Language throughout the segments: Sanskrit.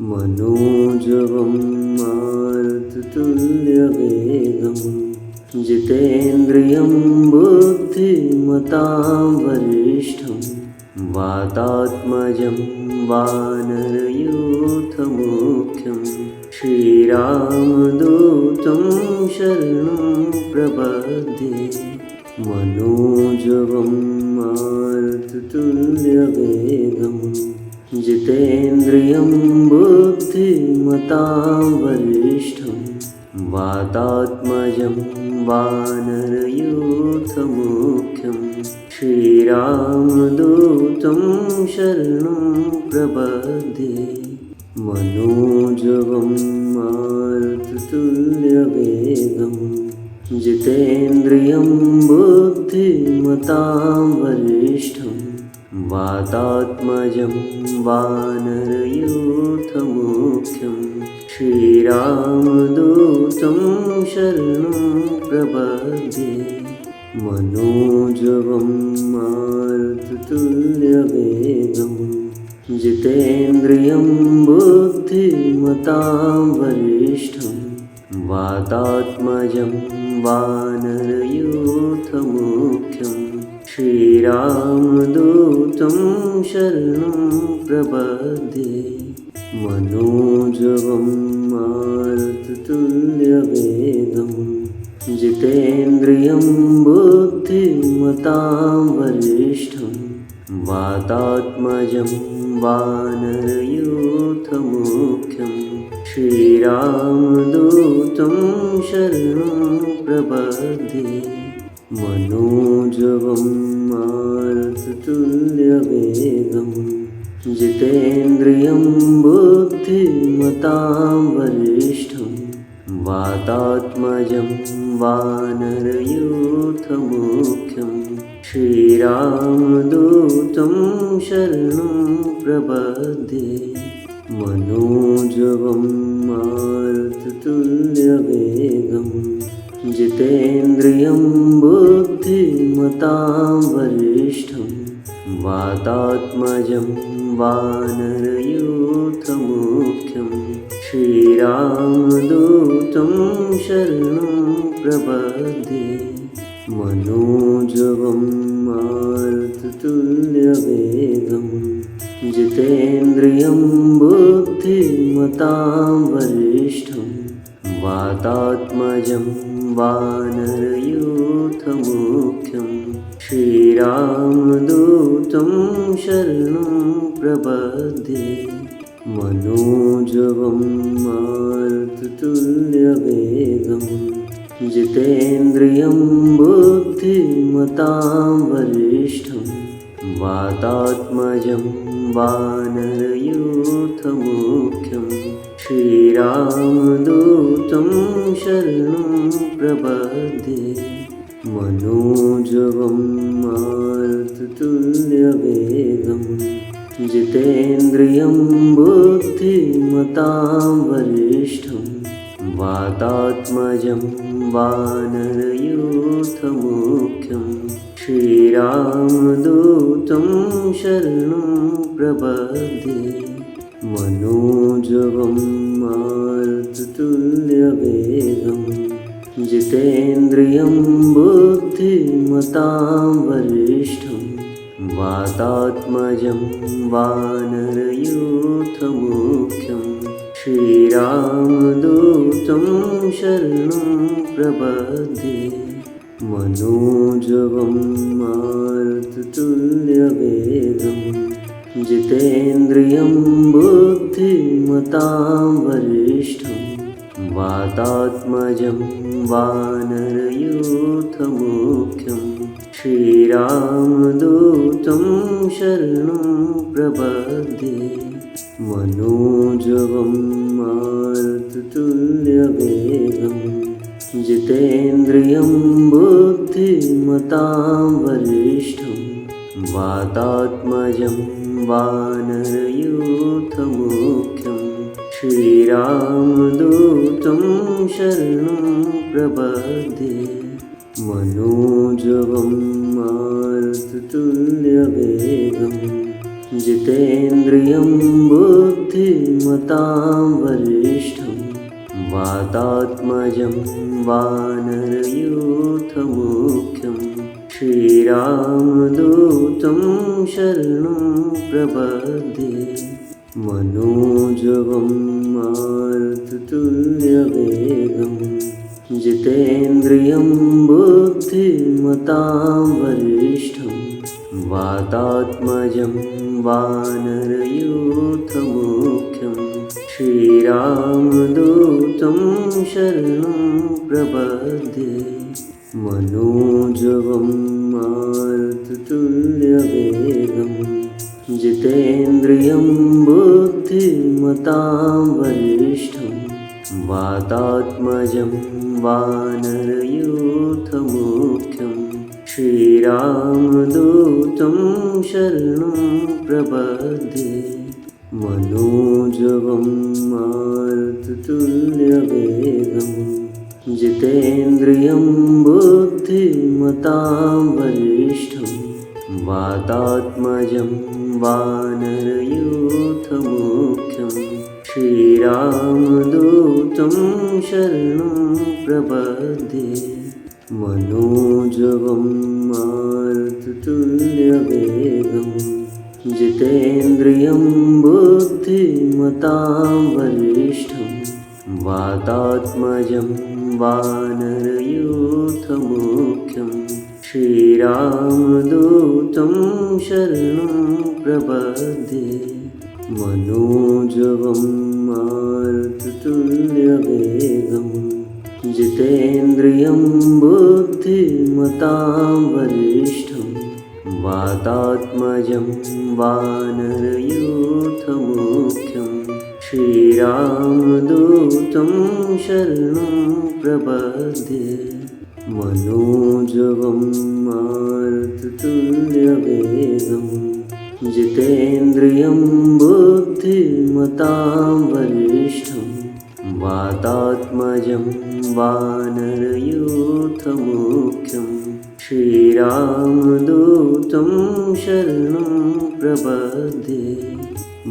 मनोजवं मारुततुल्यवेगं जितेन्द्रियं बुद्धिमतां वरिष्ठं वातात्मजं वानरयूथमुख्यं श्रीरामदूतं शरणं प्रपद्ये। मनोजवं मारुततुल्यवेगं जितेन्द्रियं बुद्धिमतां वरिष्ठं वातात्मजं वानरयूथमुख्यं श्रीरामदूतं शरणं प्रपद्ये। मनोजवं मारुततुल्यवेगं जितेन्द्रियं बुद्धिमतां वरिष्ठं वातात्मजं वानरयूथमुख्यं श्रीरामदूतं शरणं प्रपद्ये। मनोजवं मारुततुल्यवेगं जितेन्द्रियं बुद्धिमतां वरिष्ठं वातात्मजं वानरयूथमुख्यं श्रीरामदूतं शरणं प्रपद्ये। मनोजवं मारुततुल्यवेगं जितेन्द्रियं बुद्धिमतां वरिष्ठं वातात्मजं वानरयूथमुख्यं श्रीरामदूतं शरणं प्रपद्ये। मनोजवं मारुततुल्यवेगं जितेन्द्रियं बुद्धिमतां वरिष्ठं वातात्मजं वानरयूथमुख्यं श्रीरामदूतं शरणं प्रपद्ये। मनोजवं मारुततुल्यवेगं जितेन्द्रियं बुद्धिमतां वरिष्ठं वातात्मजं वानरयूथमुख्यं श्रीरामदूतं शरणं प्रपद्ये। मनोजवं मारुततुल्यवेगं जितेन्द्रियं बुद्धिमतां वरिष्ठं वातात्मजं वानरयूथमुख्यं श्रीरामदूतं शरणं प्रपद्ये। मनोजवं मारुततुल्यवेगं जितेन्द्रियं बुद्धिमतां वरिष्ठं वातात्मजं वानरयूथमुख्यं श्रीरामदूतं शरणं प्रपद्ये। मनोजवं मारुततुल्यवेगं जितेन्द्रियं बुद्धिमतां वरिष्ठं वातात्मजं वानरयूथमुख्यं श्रीरामदूतं शरणं प्रपद्ये। मनोजवं मारुततुल्यवेगं जितेन्द्रियं बुद्धिमतां वरिष्ठं वातात्मजं वानरयूथमुख्यं श्रीरामदूतं शरणं प्रपद्ये। मनोजवं मारुततुल्यवेगं जितेन्द्रियं बुद्धिमतां वरिष्ठं वातात्मजं वानरयूथमुख्यं श्रीरामदूतं शरणं प्रपद्ये। मनोजवं मारुततुल्यवेगं जितेन्द्रियं बुद्धिमतां वरिष्ठं वातात्मजं वानरयूथमुख्यं श्रीरामदूतं शरणं प्रपद्ये। मनोजवं मारुततुल्यवेगं जितेन्द्रियं बुद्धिमतां वरिष्ठं वातात्मजं वानरयूथमुख्यं श्रीरामदूतं शरणं प्रपद्ये मनोजवं मारुततुल्यवेगं जितेन्द्रियं बुद्धिमतां वरिष्ठं वातात्मजं वानरयूथमुख्यं श्रीरामदूतं शरणं प्रपद्ये मनोजवं मारुततुल्यवेगं जितेन्द्रियं बुद्धिमतां वरिष्ठं वातात्मजं वानरयूथमुख्यं श्रीरामदूतं शरणं प्रपद्ये मनोजवं मारुततुल्यवेगं जितेन्द्रियं बुद्धिमतां वरिष्ठं वातात्मजं वानरयूथमुख्यं श्रीरामदूतं शरणं प्रपद्ये मनोजवं मारुततुल्यवेगं जितेन्द्रियं बुद्धिमतां वरिष्ठं वातात्मजं वानरयूथमुख्यं श्रीरामदूतं शरणं प्रपद्ये मनोजवं मारुततुल्यवेगं जितेन्द्रियं बुद्धिमतां वरिष्ठं वातात्मजं वानरयूथमुख्यं श्रीरामदूतं शरणं प्रपद्ये मनोजवं मारुततुल्यवेगं जितेन्द्रियं बुद्धिमतां वरिष्ठं वातात्मजं वानरयूथमुख्यं श्रीरामदूतं शरणं प्रपद्ये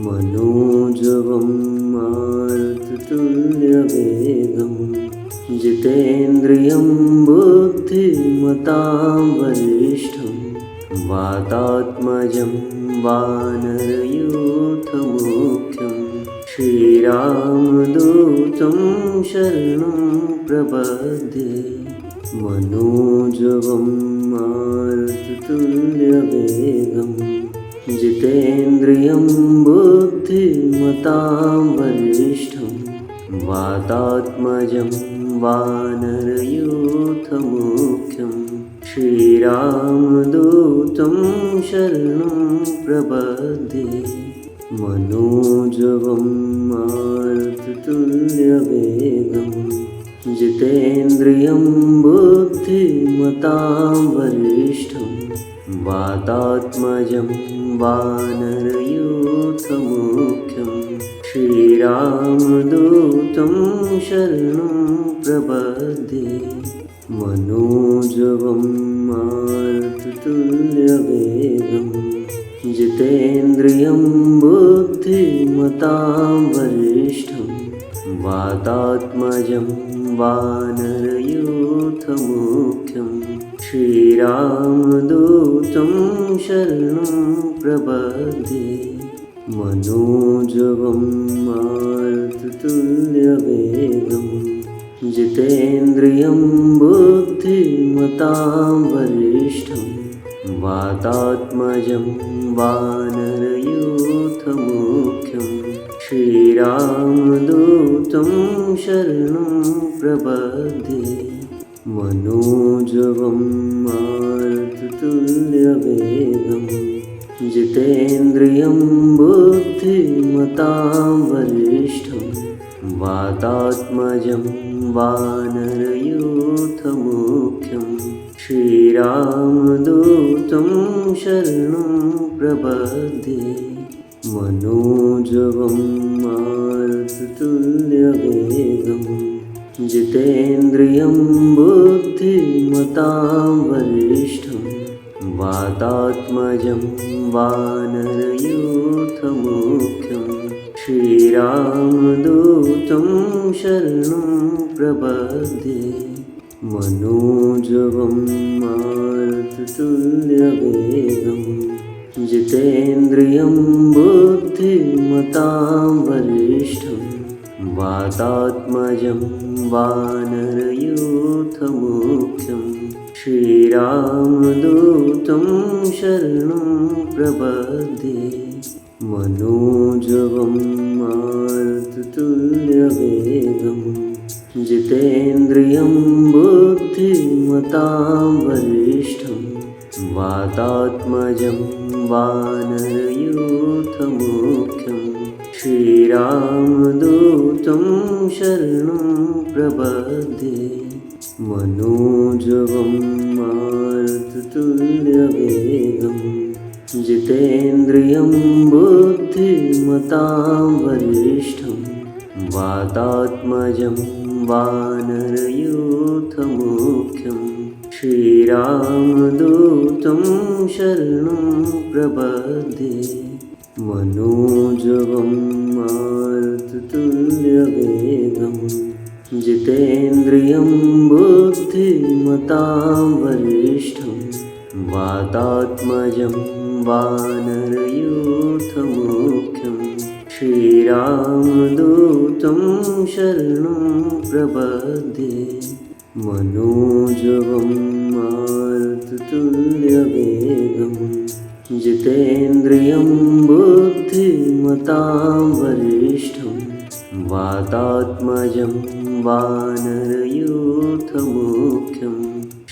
मनोजवं मारुततुल्यवेगं जितेन्द्रियं बुद्धिमतां वरिष्ठं वातात्मजं वानरयूथमुख्यं श्रीरामदूतं शरणं प्रपद्ये मनोजवं मारुततुल्यवेगं जितेन्द्रियं बुद्धिमतां वरिष्ठं वातात्मजं वानरयूथमुख्यं श्रीरामदूतं शरणं प्रपद्ये मनोजवं मारुततुल्यवेगं जितेन्द्रियं बुद्धिमतां वरिष्ठं वातात्मजं वानरयूथमुख्यं श्रीरामदूतं शरणं प्रपद्ये मनोजवं मारुततुल्यवेगं जितेन्द्रियं बुद्धिमतां वरिष्ठं वातात्मजं वानरयूथमुख्यं श्रीरामदूतं शरणं प्रपद्ये मनोजवं मारुततुल्यवेगं जितेन्द्रियं बुद्धिमतां वरिष्ठं वातात्मजं वानरयूथमुख्यं श्रीरामदूतं शरणं प्रपद्ये मनोजवं मारुततुल्यवेगं जितेन्द्रियं बुद्धिमतां वरिष्ठं वातात्मजं वानरयूथमुख्यं श्रीरामदूतं शरणं प्रपद्ये मनोजवं मारुततुल्यवेगं जितेन्द्रियं बुद्धिमतां वरिष्ठं वातात्मजं वानरयूथमुख्यं श्रीरामदूतं शरणं प्रपद्ये मनोजवं मारुततुल्यवेगं जितेन्द्रियं बुद्धिमतां वरिष्ठं वातात्मजं वानरयूथमुख्यं श्रीरामदूतं शरणं प्रपद्ये मनोजवं मारुततुल्यवेगं जितेन्द्रियं बुद्धिमतां वरिष्ठं वातात्मजं वानरयूथमुख्यं श्रीरामदूतं शरणं प्रपद्ये मनोजवं मारुततुल्यवेगं जितेन्द्रियं बुद्धिमतां वरिष्ठं वातात्मजं वानरयूथमुख्यं श्रीरामदूतं शरणं प्रपद्ये मनोजवं मारुततुल्यवेगं जितेन्द्रियं बुद्धिमतां वरिष्ठं वातात्मजं वानरयूथमुख्यं श्रीरामदूतं शरणं प्रपद्ये मनोजवं मारुततुल्यवेगं जितेन्द्रियं बुद्धिमतां वरिष्ठं वातात्मजं वानरयूथमुख्यं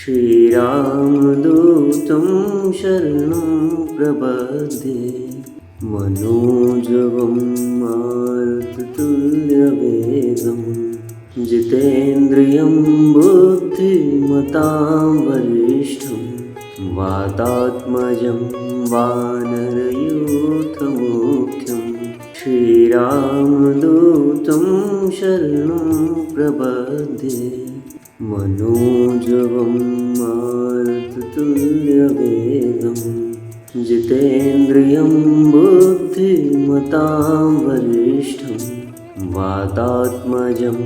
श्रीरामदूतं शरणं प्रपद्ये मनोजवं मारुततुल्यवेगं जितेन्द्रियं बुद्धिमतां वरिष्ठं वातात्मजं वानरयूथमुख्यं श्रीरामदूतं शरणं प्रपद्ये मनोजवं मारुततुल्यवेगं जितेन्द्रियं बुद्धिमतां वरिष्ठं वातात्मजं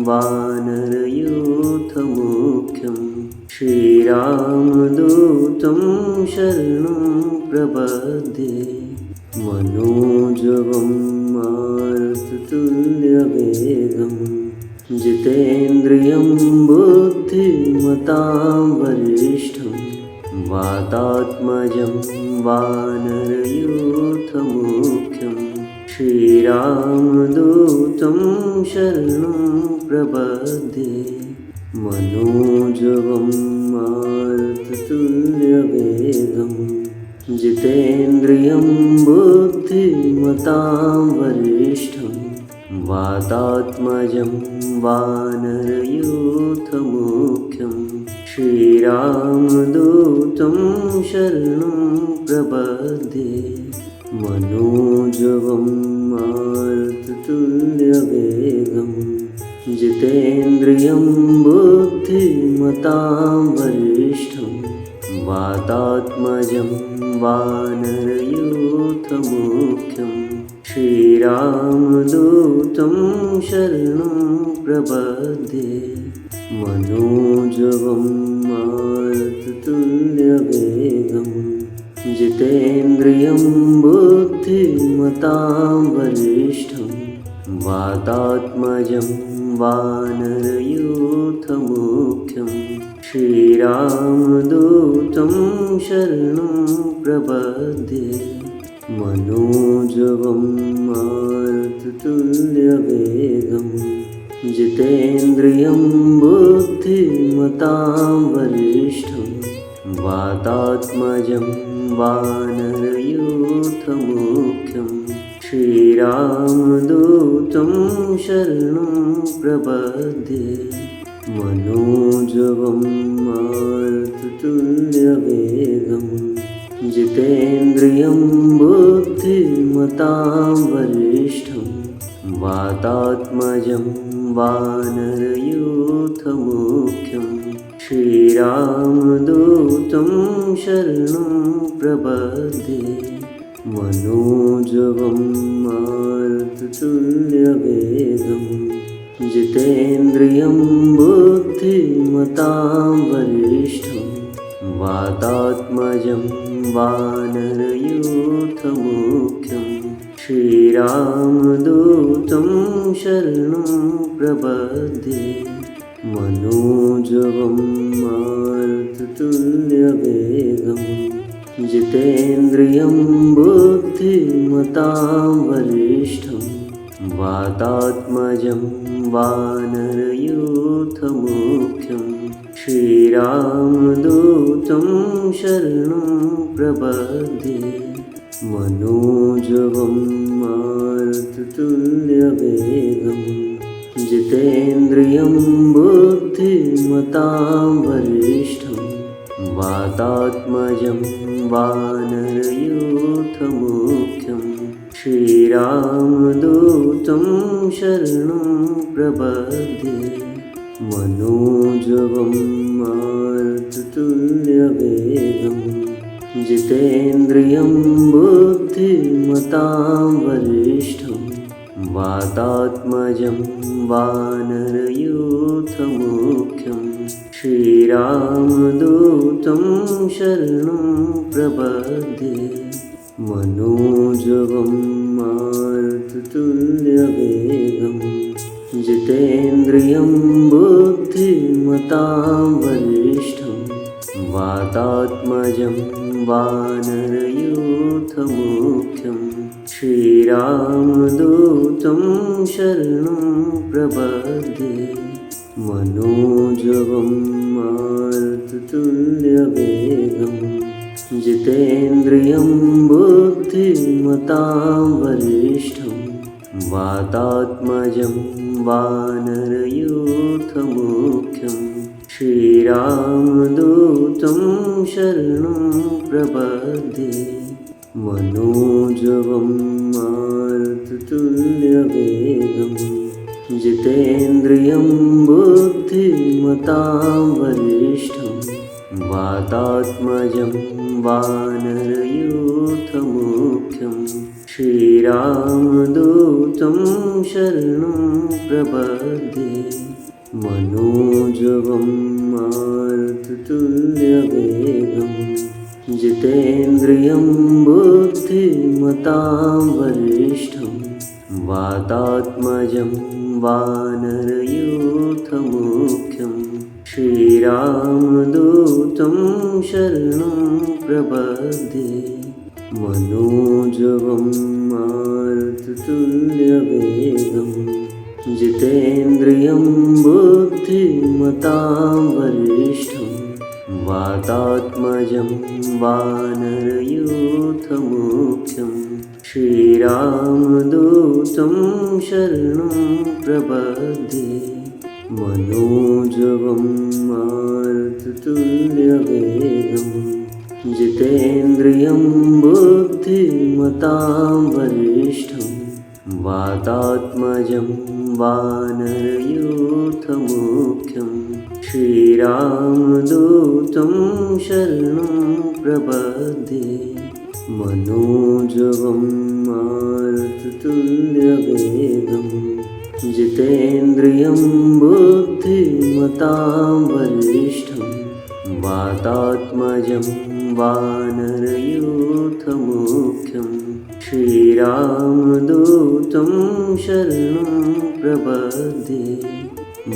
वानरयूथमुख्यं श्रीरामदूतं शरणं प्रपद्ये मनोजवं मारुततुल्यवेगं जितेन्द्रियं बुद्धिमतां वरिष्ठं वातात्मजं वानरयूथमुख्यं श्रीरामदूतं शरणं प्रपद्ये मनोजवं मारुततुल्यवेगं जितेन्द्रियं बुद्धिमतां वरिष्ठं वातात्मजं वानरयूथमुख्यं श्रीरामदूतं शरणं प्रपद्ये मनोजवं मारुततुल्यवेगं जितेन्द्रियं बुद्धिमतां वरिष्ठं वातात्मजं वानरयूथमुख्यं श्रीरामदूतं शरणं प्रपद्ये मनोजवं मारुततुल्यवेगं जितेन्द्रियं बुद्धिमतां वरिष्ठं वातात्मजं वानरयूथमुख्यं श्रीरामदूतं शरणं प्रपद्ये मनोजवं मारुततुल्यवेगं जितेन्द्रियं बुद्धिमतां वरिष्ठं वातात्मजं वानरयूथमुख्यं श्रीरामदूतं शरणं प्रपद्ये मनोजवं मारुततुल्यवेगं जितेन्द्रियं बुद्धिमतां वरिष्ठं वातात्मजं वानरयूथमुख्यं श्रीरामदूतं शरणं प्रपद्ये मनोजवं मारुततुल्यवेगं जितेन्द्रियं बुद्धिमतां वरिष्ठं वातात्मजं वानरयूथमुख्यं श्रीरामदूतं शरणं प्रपद्ये। मनोजवं मारुततुल्यवेगं जितेन्द्रियं बुद्धिमतां वरिष्ठं वातात्मजं वानरयूथमुख्यं श्रीरामदूतं शरणं प्रपद्ये। मनोजवं मारुततुल्यवेगं जितेन्द्रियं बुद्धिमतां वरिष्ठं वातात्मजं वानरयूथमुख्यं श्रीरामदूतं शरणं प्रपद्ये। मनोजवं मारुततुल्यवेगं जितेन्द्रियं बुद्धिमतां वरिष्ठं वातात्मजं वानरयूथमुख्यं श्रीरामदूतं शरणं प्रपद्ये। मनोजवं मारुततुल्यवेगं जितेन्द्रियं बुद्धिमतां वरिष्ठं वातात्मजं वानरयूथमुख्यं श्रीरामदूतं शरणं प्रपद्ये। मनोजवं मारुततुल्यवेगं जितेन्द्रियं बुद्धिमतां वरिष्ठं वातात्मजं वानरयूथमुख्यं श्रीरामदूतं शरणं प्रपद्ये। मनोजवं मारुततुल्यवेगं जितेन्द्रियं बुद्धिमतां वरिष्ठं वातात्मजं वानरयूथमुख्यं श्रीरामदूतं शरणं प्रपद्ये। मनोजवं मारुततुल्यवेगं जितेन्द्रियं बुद्धिमतां वरिष्ठं वातात्मजं वानरयूथमुख्यं श्रीरामदूतं शरणं प्रपद्ये। मनोजवं मारुततुल्यवेगं जितेन्द्रियं बुद्धिमतां वरिष्ठं वातात्मजं वानरयूथमुख्यं श्रीरामदूतं शरणं प्रपद्ये। मनोजवं मारुततुल्यवेगं जितेन्द्रियं बुद्धिमतां वरिष्ठं वातात्मजं वानरयूथमुख्यं श्रीरामदूतं शरणं प्रपद्ये। मनोजवं मारुततुल्यवेगं जितेन्द्रियं बुद्धिमतां वरिष्ठं वातात्मजं वानरयूथमुख्यं श्रीरामदूतं शरणं प्रपद्ये।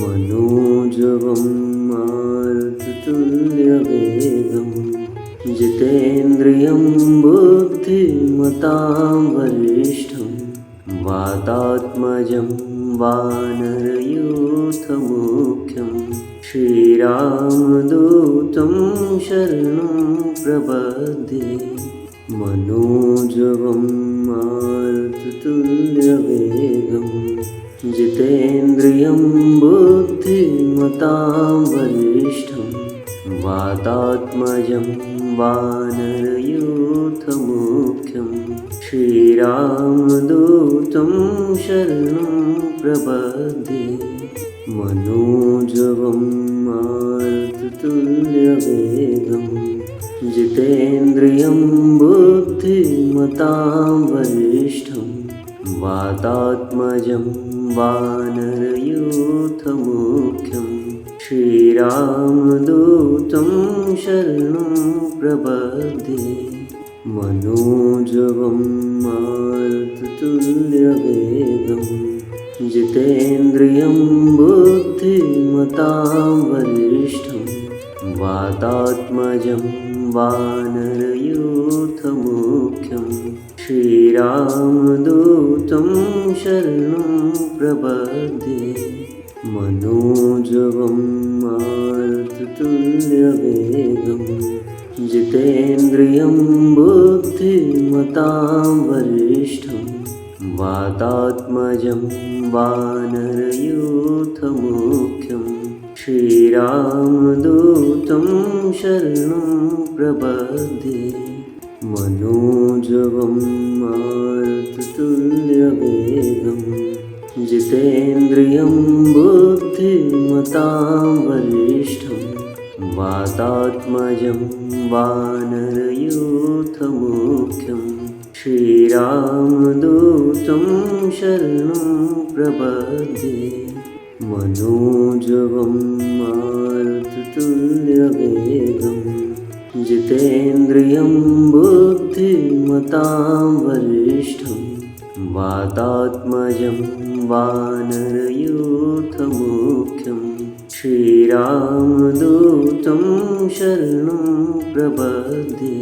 मनोजवं मारुततुल्यवेगं जितेन्द्रियं बुद्धिमतां वरिष्ठं वातात्मजं वानरयूथमुख्यं श्रीरामदूतं शरणं प्रपद्ये। मनोजवं मारुततुल्यवेगं जितेन्द्रियं बुद्धिमतां वरिष्ठं वातात्मजं वानरयूथमुख्यं श्रीरामदूतं शरणं प्रपद्ये। मनोजवं मारुततुल्यवेगं जितेन्द्रियं बुद्धिमतां वातात्मजं वानरयूथमुख्यं श्रीरामदूतं शरणं प्रपद्ये मनोजवं मारुततुल्यवेगं जितेन्द्रियं बुद्धिमतां वरिष्ठं वातात्मजं वानरयूथमुख्यं श्रीरामदूतं शरणं प्रपद्ये मनोजवं मारुततुल्यवेगं जितेन्द्रियं बुद्धिमतां वरिष्ठं वातात्मजं वानरयूथमुख्यं श्रीरामदूतं शरणं प्रपद्ये मनोजवं मारुततुल्यवेगं जितेन्द्रियं बुद्धिमतां वरिष्ठं वातात्मजं वानरयूथमुख्यं श्रीरामदूतं शरणं प्रपद्ये मनोजवं मारुततुल्यवेगं जितेन्द्रियं बुद्धिमतां वरिष्ठं वातात्मजं वानरयूथमुख्यं श्रीरामदूतं शरणं प्रपद्ये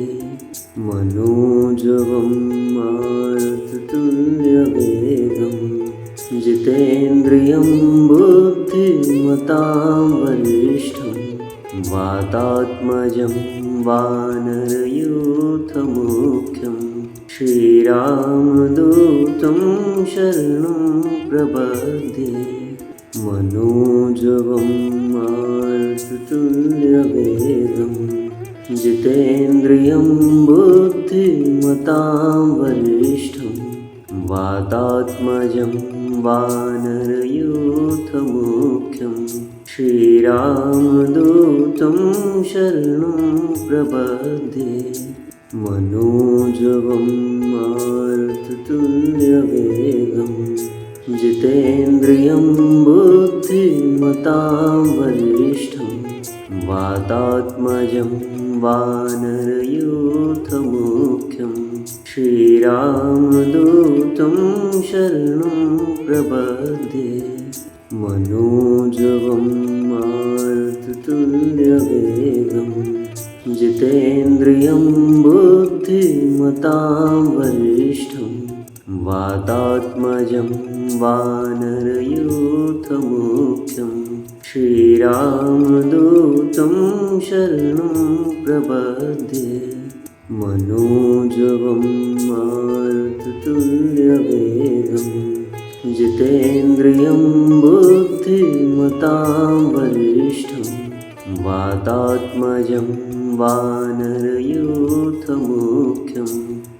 मनोजवं मारुततुल्यवेगं जितेन्द्रियं बुद्धिमतां वरिष्ठं वातात्मजं वानरयूथमुख्यं श्रीरामदूतं शरणं प्रपद्ये मनोजवं मारुततुल्यवेगं जितेन्द्रियं बुद्धिमतां वरिष्ठं वातात्मजं वानरयूथमुख्यं श्रीरामदूतं शरणं प्रपद्ये मनोजवं मारुततुल्यवेगं जितेन्द्रियं बुद्धिमतां वरिष्ठं वातात्मजं वानरयूथमुख्यं श्रीरामदूतं शरणं प्रपद्ये मनोजवं मारुततुल्यवेगं जितेन्द्रियं बुद्धिमतां वरिष्ठं वातात्मजं वानरयूथमुख्यं श्रीरामदूतं शरणं प्रपद्ये मनोजवं मारुततुल्यवेगं जितेन्द्रियं बुद्धिमतां वरिष्ठं वातात्मजं वानरयूथमुख्यं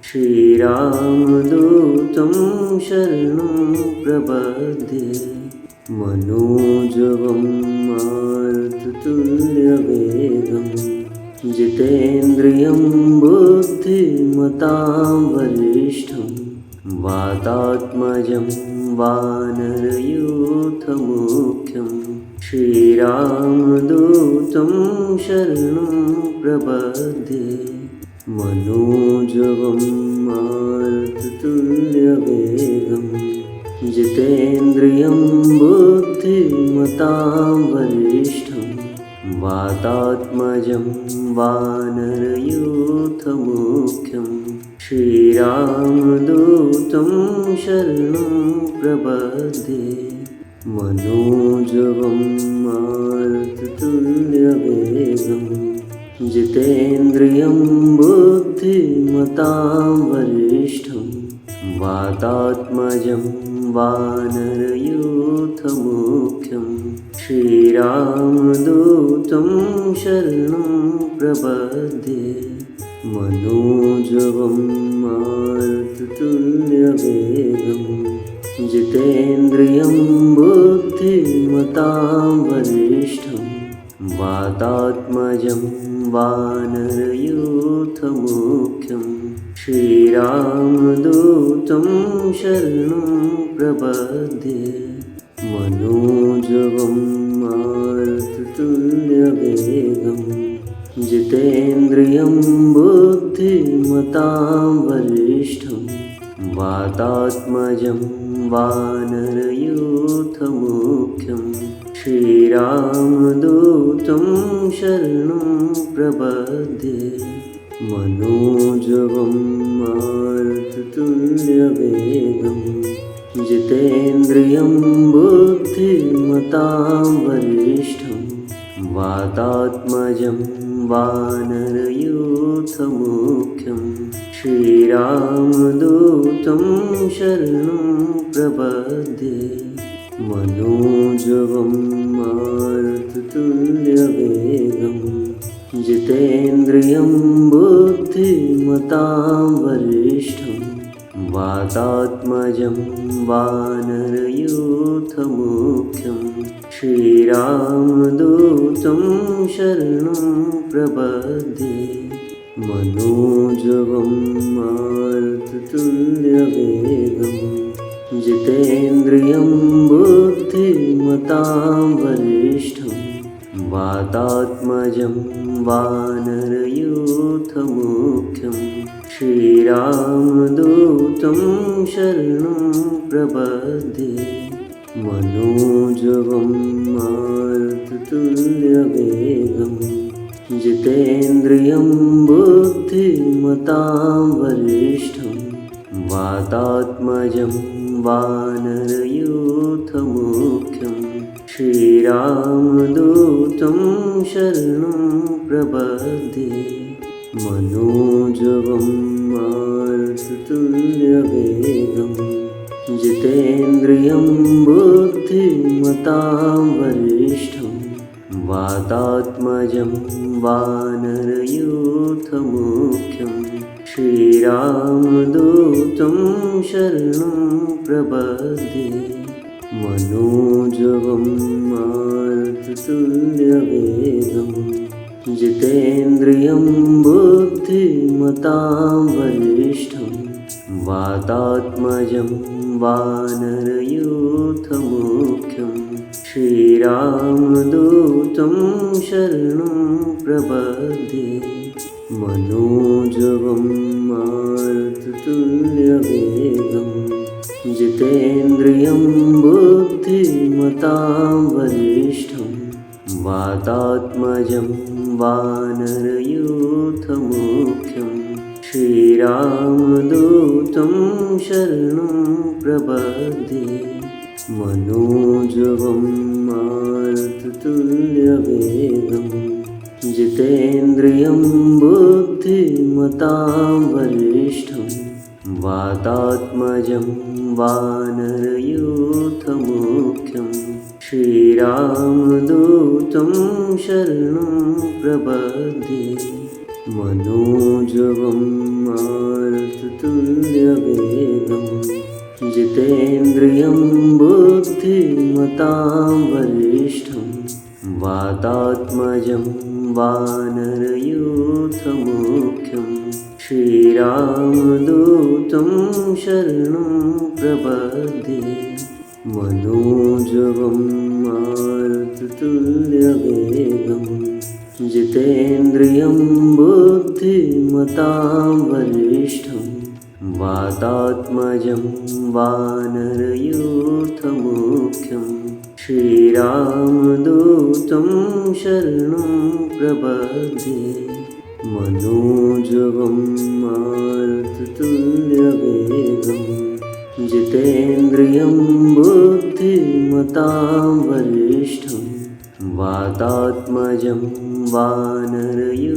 श्रीरामदूतं शरणं प्रपद्ये मनोजवं मारुततुल्यवेगं जितेन्द्रियं बुद्धिमतां वरिष्ठं वातात्मजं वानरयूथमुख्यं श्रीरामदूतं शरणं प्रपद्ये मनोजवं मारुततुल्यवेगं जितेन्द्रियं बुद्धिमतां वरिष्ठं वातात्मजं वानरयूथमुख्यं श्रीरामदूतं शरणं प्रपद्ये मनोजवं मारुततुल्यवेगं जितेन्द्रियं बुद्धिमतां वरिष्ठं वातात्मजं वानरयूथमुख्यं श्रीरामदूतं शरणं प्रपद्ये मनोजवं मारुततुल्यवेगं जितेन्द्रियं बुद्धिमतां वरिष्ठं वातात्मजं वानरयूथमुख्यं श्रीरामदूतं शरणं प्रपद्ये मनोजवं मारुततुल्यवेगं जितेन्द्रियं बुद्धिमतां वरिष्ठं वातात्मजं वानरयूथमुख्यं श्रीरामदूतं शरणं प्रपद्ये मनोजवं मारुततुल्यवेगं जितेन्द्रियं बुद्धिमतां वरिष्ठं वातात्मजं वानरयूथमुख्यं श्रीरामदूतं शरणं प्रपद्ये मनोजवं मारुततुल्यवेगं जितेन्द्रियं बुद्धिमतां वरिष्ठं वातात्मजं वानरयूथमुख्यं श्रीरामदूतं शरणं प्रपद्ये मनोजवं मारुततुल्यवेगं जितेन्द्रियं बुद्धिमतां वरिष्ठं वातात्मजं वानरयूथमुख्यं श्रीरामदूतं शरणं प्रपद्ये मनोजवं मारुततुल्यवेगं जितेन्द्रियं बुद्धिमतां वरिष्ठं वातात्मजं वानरयूथमुख्यं श्रीरामदूतं शरणं प्रपद्ये मनोजवं मारुततुल्यवेगं जितेन्द्रियं बुद्धिमतां वरिष्ठं वातात्मजं वानरयूथमुख्यं श्रीरामदूतं शरणं प्रपद्ये मनोजवं मारुततुल्यवेगं जितेन्द्रियं बुद्धिमतां वरिष्ठं वातात्मजं वानरयूथमुख्यं श्रीरामदूतं शरणं प्रपद्ये मनोजवं मारुततुल्यवेगं जितेन्द्रियं बुद्धिमतां वरिष्ठं वातात्मजं वानरयूथमुख्यं श्रीरामदूतं शरणं प्रपद्ये मनोजवं मारुततुल्यवेगं जितेन्द्रियं बुद्धिमतां वरिष्ठं वातात्मजं वानरयूथमुख्यं श्रीरामदूतं शरणं प्रपद्ये मनोजवं मारुततुल्यवेगं जितेन्द्रियं बुद्धिमतां वरिष्ठं वातात्मजं वानरयूथमुख्यं श्रीरामदूतं शरणं प्रपद्ये मनोजवं मारुततुल्यवेगं जितेन्द्रियं बुद्धिमतां वरिष्ठं वातात्मजं वानरयूथमुख्यं श्रीरामदूतं शरणं प्रपद्ये मनोजवं मारुततुल्यवेगं जितेन्द्रियं बुद्धिमतां वरिष्ठं वातात्मजं वानरयूथमुख्यं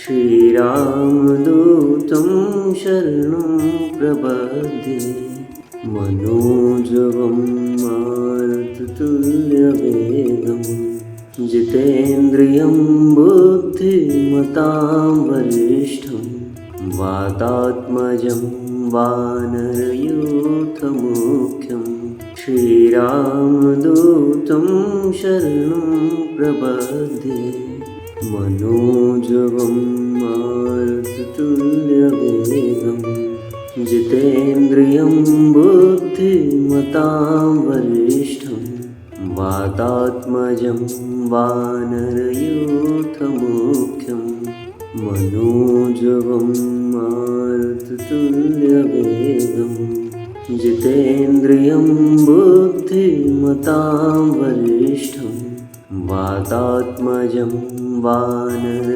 श्रीरामदूतं शरणं प्रपद्ये मनोजवं मारुततुल्यवेगं जितेन्द्रियं बुद्धिमतां वरिष्ठं वातात्मजं वानरयूथमुख्यं श्रीरामदूतं शरणं प्रपद्ये मनोजवं मारुततुल्यवेगं जितेन्द्रियं बुद्धिमतां वरिष्ठं वातात्मजं वानरयूथमुख्यं मनोजवं मारुततुल्यवेगं जितेन्द्रियं बुद्धिमतां वरिष्ठं वातात्मजं वानरयूथमुख्यं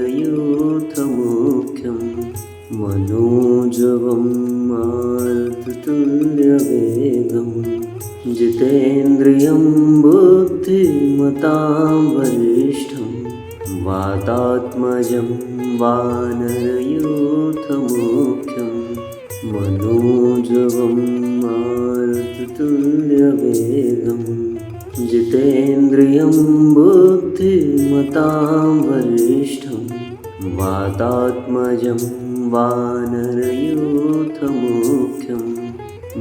मनोजवं मारुततुल्यवेगं जितेन्द्रियं बुद्धिमतां वरिष्ठं वातात्मजं वानरयूथमुख्यं मनोजवं मारुततुल्यवेगं जितेन्द्रियं बुद्धिमतां वरिष्ठं वातात्मजं वानरयूथमुख्यं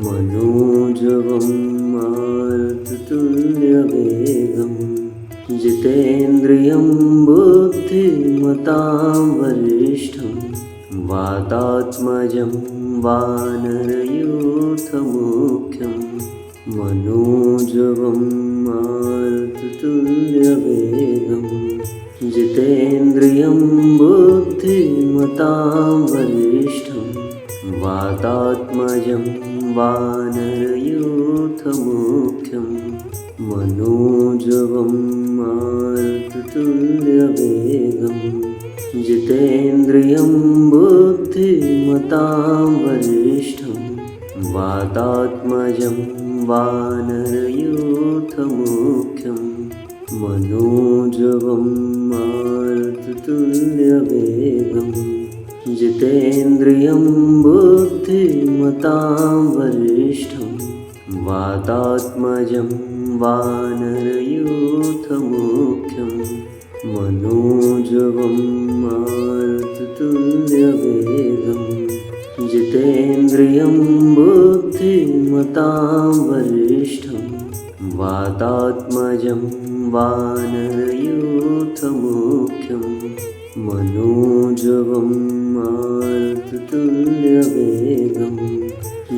मनोजवं मारुततुल्यवेगं जितेन्द्रियं बुद्धिमतां वरिष्ठं वातात्मजं वानरयूथमुख्यं मनोजवं मारुततुल्यवेगं जितेन्द्रियं बुद्धिमतां वरिष्ठं वातात्मजं वानरयूथमुख्यं मनोजवं मारुततुल्यवेगं जितेन्द्रियं बुद्धिमतां वरिष्ठं वातात्मजं वानरयूथमुख्यं मनोजवं मारुततुल्यवेगं जितेन्द्रियं बुद्धिमतां वरिष्ठं वातात्मजं वानरयूथमुख्यं मनोजवं मारुततुल्यवेगं जितेन्द्रियं बुद्धिमतां वरिष्ठं वातात्मजं वानरयूथमुख्यं मनोजवं मारुततुल्यवेगं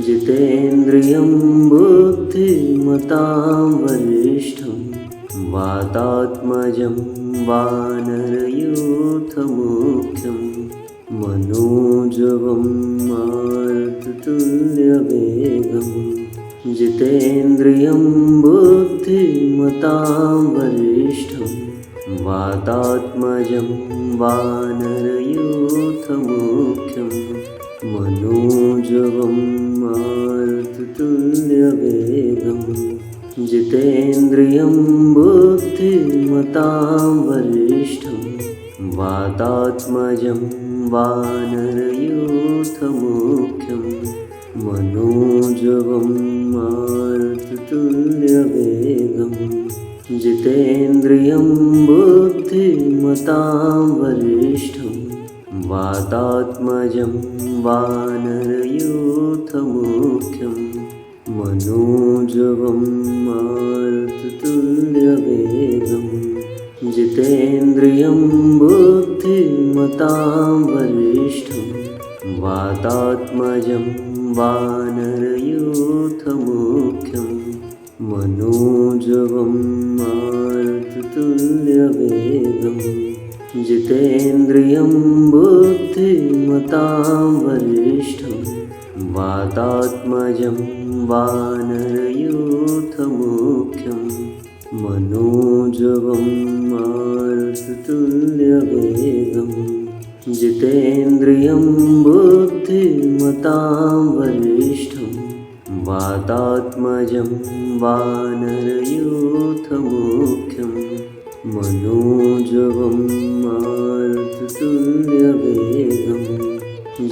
जितेन्द्रियं बुद्धिमतां वरिष्ठं वातात्मजं वानरयूथमुख्यं मनोजवं मारुततुल्यवेगं जितेन्द्रियं बुद्धिमतां वरिष्ठं वातात्मजं वानरयूथमुख्यं मनोजवं मारुततुल्यवेगं जितेन्द्रियं बुद्धिमतां वरिष्ठं वातात्मजं वानरयूथमुख्यं मनोजवं मारुततुल्यवेगं जितेन्द्रियं बुद्धिमतां वरिष्ठं वातात्मजं वानरयूथमुख्यं मनोजवं मारुततुल्यवेगं जितेन्द्रियं बुद्धिमतां वरिष्ठं वातात्मजं वानरयूथमुख्यं मनोजवं मारुततुल्यवेगं जितेन्द्रियं बुद्धिमतां वरिष्ठं वातात्मजं वानरयूथमुख्यं मनोजवं मारुततुल्यवेगं जितेन्द्रियं बुद्धिमतां वरिष्ठं वातात्मजं वानरयूथमुख्यं मनोजवं मारुततुल्यवेगं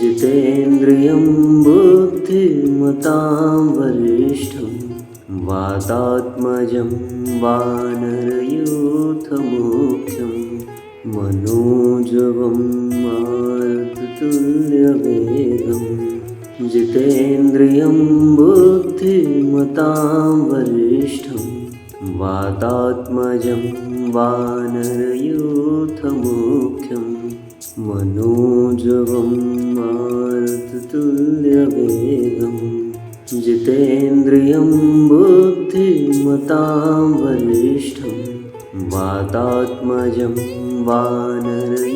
जितेन्द्रियं बुद्धिमतां वरिष्ठं वातात्मजं वानरयूथमुख्यं मनोजवं मारुततुल्यवेगं जितेन्द्रियं बुद्धिमतां वरिष्ठं वातात्मजं वानरयूथमुख्यं मनोजवं मारुततुल्यवेगं जितेन्द्रियं बुद्धिमतां वरिष्ठं वातात्मजं वानरयूथमुख्यम्